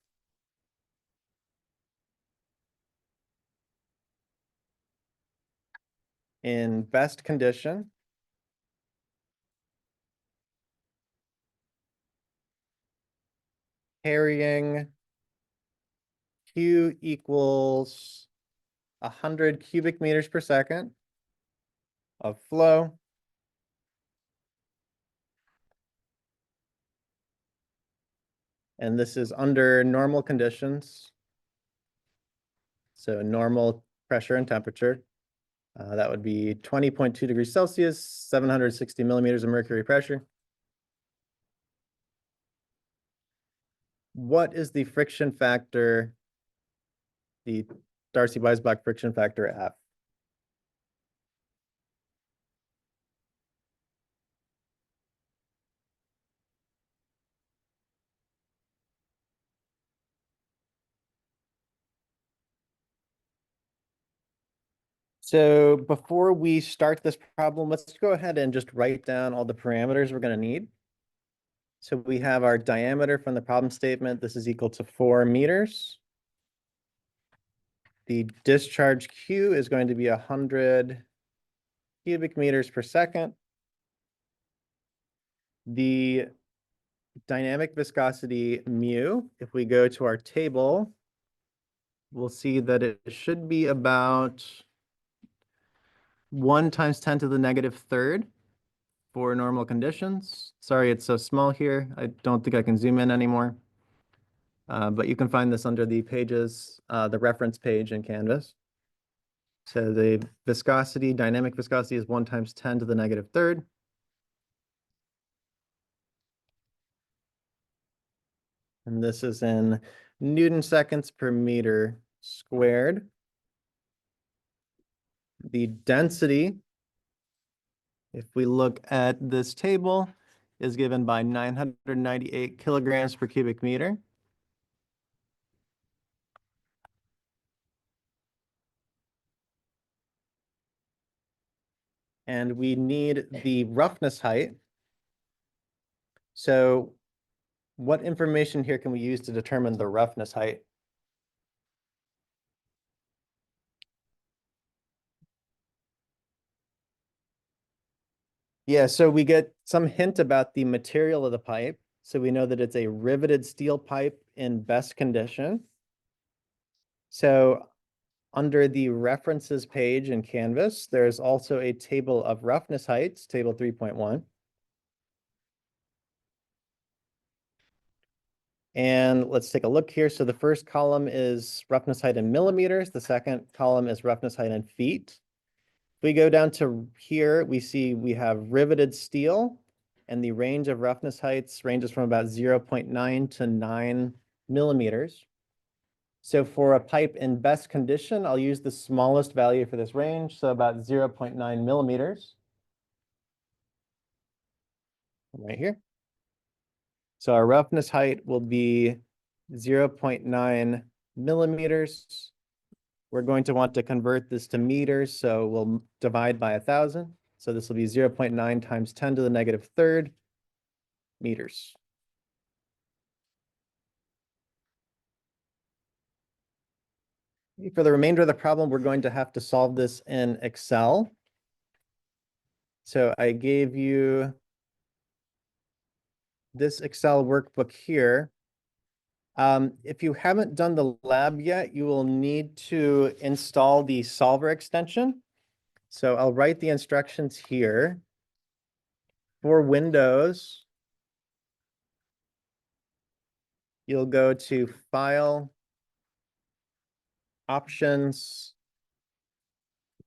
In best condition. Carrying Q equals 100 cubic meters per second of flow. And this is under normal conditions. So normal pressure and temperature. That would be 20.2 degrees Celsius, 760 millimeters of mercury pressure. What is the friction factor, the Darcy-Weisbach friction factor F? So before we start this problem, let's go ahead and just write down all the parameters we're going to need. So we have our diameter from the problem statement. This is equal to 4 meters. The discharge Q is going to be 100 cubic meters per second. The dynamic viscosity mu, if we go to our table, we'll see that it should be about 1 times 10 to the negative third for normal conditions. Sorry, it's so small here. I don't think I can zoom in anymore. But you can find this under the pages, the reference page in Canvas. So the viscosity, dynamic viscosity is 1 times 10 to the negative third. And this is in Newton seconds per meter squared. The density, if we look at this table, is given by 998 kilograms per cubic meter. And we need the roughness height. So what information here can we use to determine the roughness height? Yeah, so we get some hint about the material of the pipe. So we know that it's a riveted steel pipe in best condition. So under the references page in Canvas, there's also a table of roughness heights, table 3.1. And let's take a look here. So the first column is roughness height in millimeters. The second column is roughness height in feet. If we go down to here, we see we have riveted steel, and the range of roughness heights ranges from about 0.9 to 9 millimeters. So for a pipe in best condition, I'll use the smallest value for this range, so about 0.9 millimeters. Right here. So our roughness height will be 0.9 millimeters. We're going to want to convert this to meters, so we'll divide by 1,000. So this will be 0.9 times 10 to the negative third meters. For the remainder of the problem, we're going to have to solve this in Excel. So I gave you this Excel workbook here. If you haven't done the lab yet, you will need to install the solver extension. So I'll write the instructions here. For Windows, you'll go to File, Options,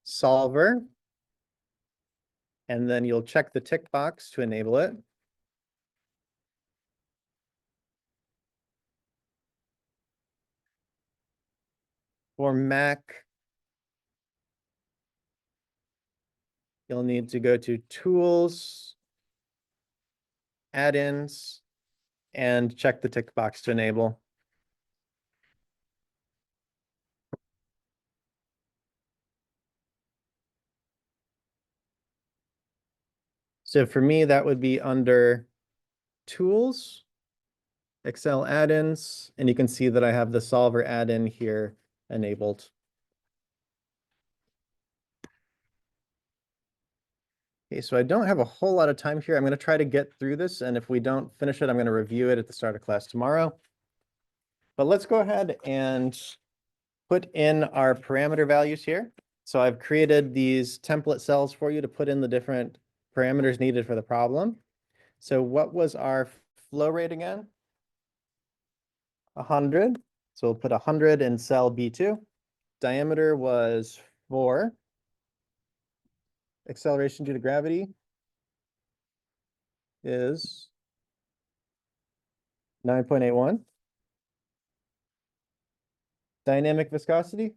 Solver, and then you'll check the tick box to enable it. For Mac, you'll need to go to Tools, Add-ins, and check the tick box to enable. So for me, that would be under Tools, Excel add-ins, and you can see that I have the solver add-in here enabled. Okay, so I don't have a whole lot of time here. I'm going to try to get through this, and if we don't finish it, I'm going to review it at the start of class tomorrow. But let's go ahead and put in our parameter values here. So I've created these template cells for you to put in the different parameters needed for the problem. So what was our flow rate again? 100. So we'll put 100 in cell B2. Diameter was 4. Acceleration due to gravity is 9.81. Dynamic viscosity.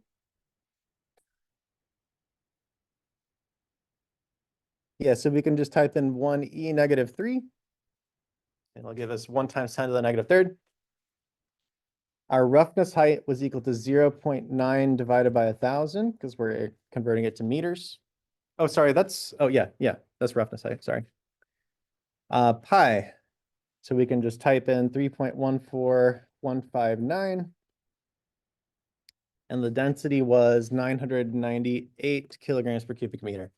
Yeah, so we can just type in 1e negative 3. It'll give us 1 times 10 to the negative third. Our roughness height was equal to 0.9 divided by 1,000 because we're converting it to meters. Oh, sorry, that's, oh yeah, that's roughness height, sorry. Pi. So we can just type in 3.14159. And the density was 998 kilograms per cubic meter.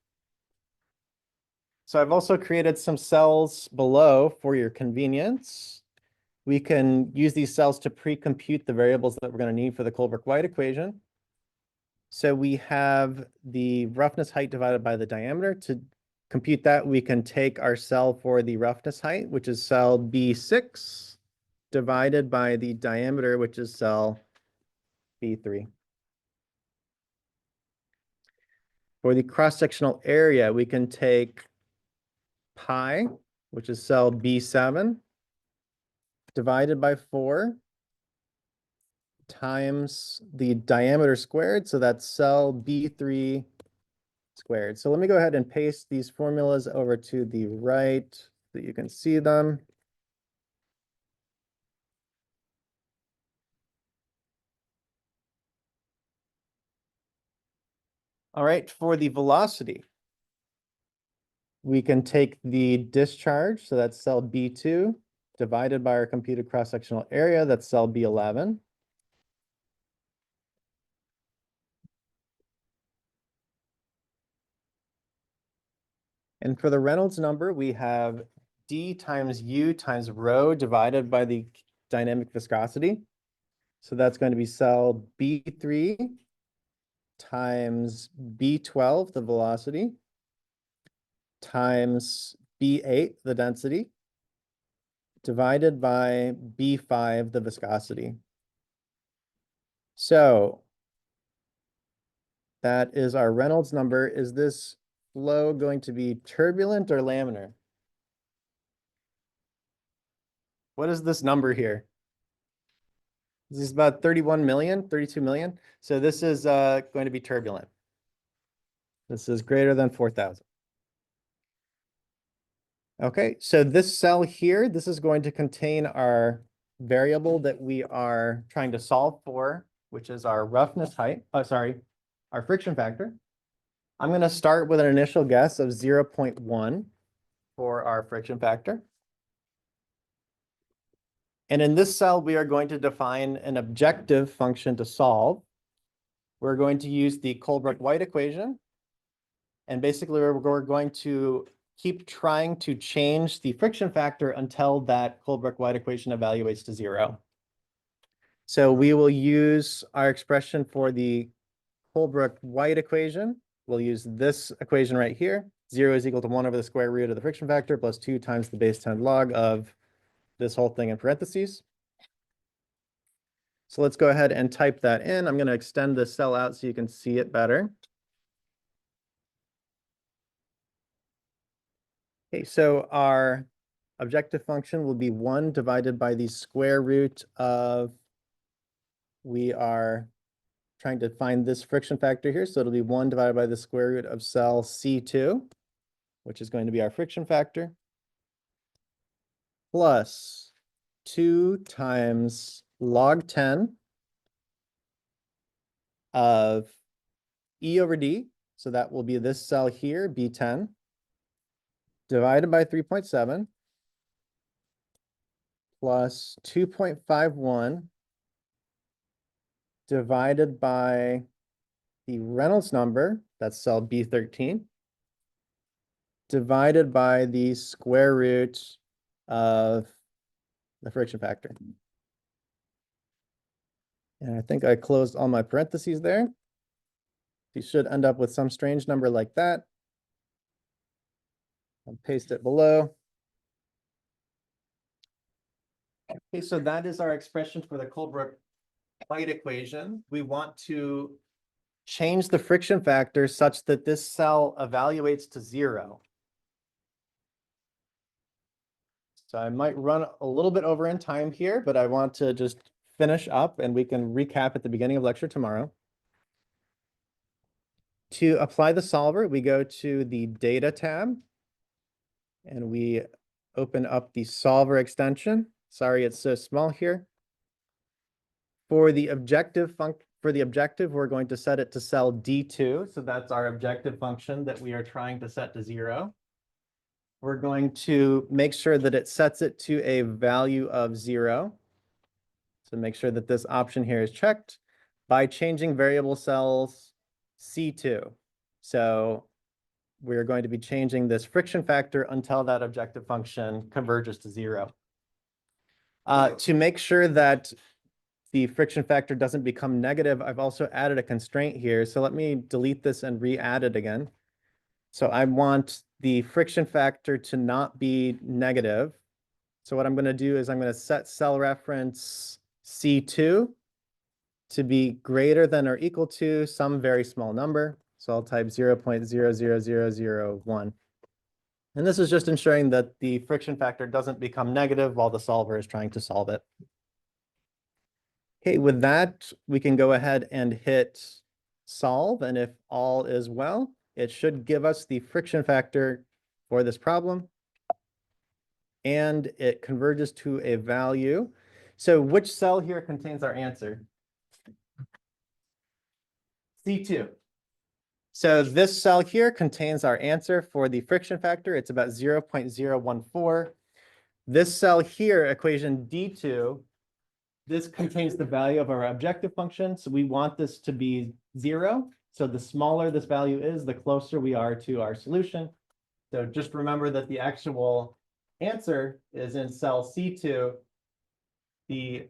So I've also created some cells below for your convenience. We can use these cells to pre-compute the variables that we're going to need for the Colebrook-White equation. So we have the roughness height divided by the diameter. To compute that, we can take our cell for the roughness height, which is cell B6, divided by the diameter, which is cell B3. For the cross-sectional area, we can take pi, which is cell B7, divided by 4 times the diameter squared. So that's cell B3 squared. So let me go ahead and paste these formulas over to the right so that you can see them. All right, for the velocity, we can take the discharge, so that's cell B2, divided by our computed cross-sectional area, that's cell B11. And for the Reynolds number, we have d times u times rho divided by the dynamic viscosity. So that's going to be cell B3 times B12, the velocity, times B8, the density, divided by B5, the viscosity. So that is our Reynolds number. Is this flow going to be turbulent or laminar? What is this number here? This is about 31 million, 32 million. So this is going to be turbulent. This is greater than 4,000. Okay, so this cell here, this is going to contain our variable that we are trying to solve for, which is our roughness height, our friction factor. I'm going to start with an initial guess of 0.1 for our friction factor. And in this cell, we are going to define an objective function to solve. We're going to use the Colebrook-White equation. And basically, we're going to keep trying to change the friction factor until that Colebrook-White equation evaluates to 0. So we will use our expression for the Colebrook-White equation. We'll use this equation right here. 0 is equal to 1 over the square root of the friction factor plus 2 times the base 10 log of this whole thing in parentheses. So let's go ahead and type that in. I'm going to extend this cell out so you can see it better. Okay, so our objective function will be 1 divided by the square root of, we are trying to find this friction factor here. So it'll be 1 divided by the square root of cell C2, which is going to be our friction factor, plus 2 times log 10 of E over D. So that will be this cell here, B10, divided by 3.7 plus 2.51 divided by the Reynolds number, that's cell B13, divided by the square root of the friction factor. And I think I closed all my parentheses there. You should end up with some strange number like that. I'll paste it below. Okay, so that is our expression for the Colebrook-White equation. We want to change the friction factor such that this cell evaluates to 0. So I might run a little bit over in time here, but I want to just finish up and we can recap at the beginning of lecture tomorrow. To apply the solver, we go to the Data tab and we open up the solver extension. Sorry, it's so small here. For the objective, we're going to set it to cell D2. So that's our objective function that we are trying to set to 0. We're going to make sure that it sets it to a value of 0. So make sure that this option here is checked by changing variable cells C2. So we're going to be changing this friction factor until that objective function converges to 0. To make sure that the friction factor doesn't become negative, I've also added a constraint here. So let me delete this and re-add it again. So I want the friction factor to not be negative. So what I'm going to do is I'm going to set cell reference C2 to be greater than or equal to some very small number. So I'll type 0.000001. And this is just ensuring that the friction factor doesn't become negative while the solver is trying to solve it. Okay, with that, we can go ahead and hit solve. And if all is well, it should give us the friction factor for this problem. And it converges to a value. So which cell here contains our answer? C2. So this cell here contains our answer for the friction factor. It's about 0.014. This cell here, equation D2, this contains the value of our objective function. So we want this to be 0. So the smaller this value is, the closer we are to our solution. So just remember that the actual answer is in cell C2. The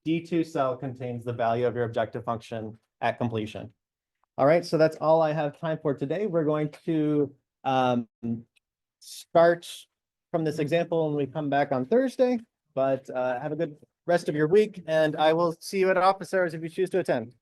D2 cell contains the value of your objective function at completion. All right, so that's all I have time for today. We're going to start from this example when we come back on Thursday, but have a good rest of your week, and I will see you at office hours if you choose to attend.